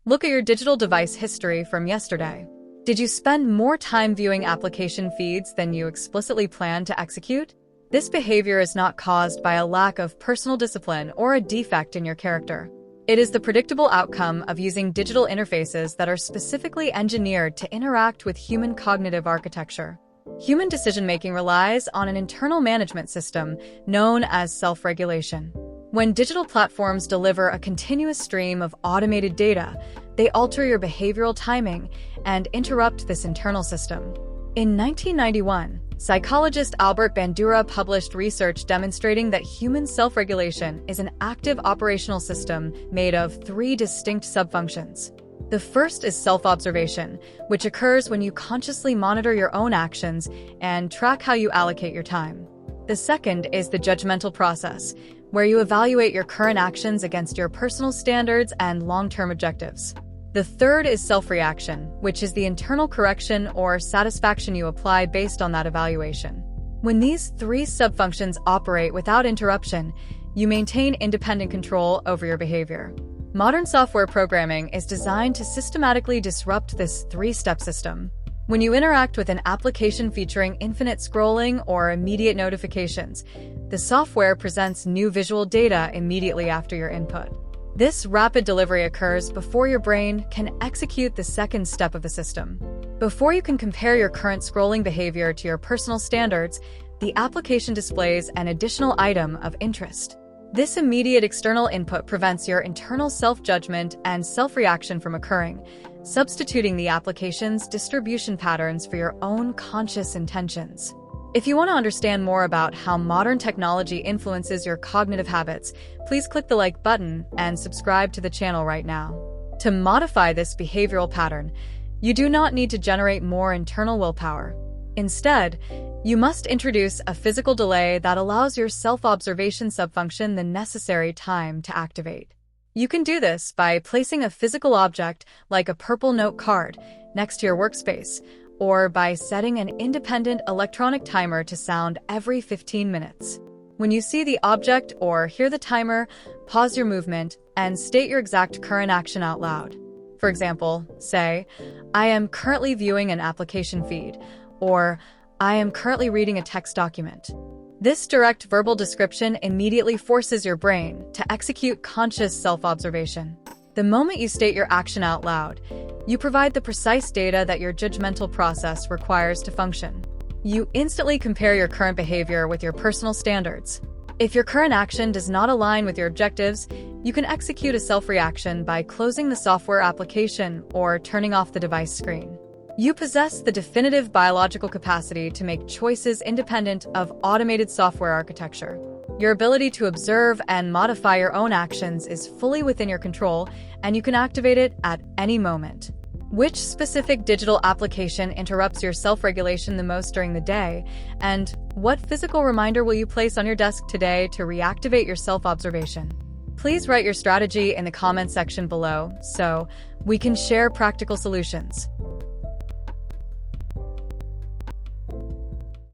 Look at your digital device history from yesterday. Did you spend more time viewing application feeds than you explicitly planned to execute? This behavior is not caused by a lack of personal discipline or a defect in your character. It is the predictable outcome of using digital interfaces that are specifically engineered to interact with human cognitive architecture. Human decision-making relies on an internal management system known as self-regulation. When digital platforms deliver a continuous stream of automated data, they alter your behavioral timing and interrupt this internal system. In 1991, psychologist Albert Bandura published research demonstrating that human self-regulation is an active operational system made of 3 distinct subfunctions. The first is self-observation, which occurs when you consciously monitor your own actions and track how you allocate your time. The second is the judgmental process, where you evaluate your current actions against your personal standards and long-term objectives. The third is self-reaction, which is the internal correction or satisfaction you apply based on that evaluation. When these 3 subfunctions operate without interruption, you maintain independent control over your behavior. Modern software programming is designed to systematically disrupt this 3-step system. When you interact with an application featuring infinite scrolling or immediate notifications, the software presents new visual data immediately after your input. This rapid delivery occurs before your brain can execute the second step of the system. Before you can compare your current scrolling behavior to your personal standards, the application displays an additional item of interest. This immediate external input prevents your internal self-judgment and self-reaction from occurring, substituting the application's distribution patterns for your own conscious intentions. If you want to understand more about how modern technology influences your cognitive habits, please click the like button and subscribe to the channel right now. To modify this behavioral pattern, you do not need to generate more internal willpower. Instead, you must introduce a physical delay that allows your self-observation subfunction the necessary time to activate. You can do this by placing a physical object, like a purple note card, next to your workspace, or by setting an independent electronic timer to sound every 15 minutes. When you see the object or hear the timer, pause your movement and state your exact current action out loud. For example, say, "I am currently viewing an application feed," or "I am currently reading a text document." This direct verbal description immediately forces your brain to execute conscious self-observation. The moment you state your action out loud, you provide the precise data that your judgmental process requires to function. You instantly compare your current behavior with your personal standards. If your current action does not align with your objectives, you can execute a self-reaction by closing the software application or turning off the device screen. You possess the definitive biological capacity to make choices independent of automated software architecture. Your ability to observe and modify your own actions is fully within your control, and you can activate it at any moment. Which specific digital application interrupts your self-regulation the most during the day? And what physical reminder will you place on your desk today to reactivate your self-observation? Please write your strategy in the comment section below so we can share practical solutions.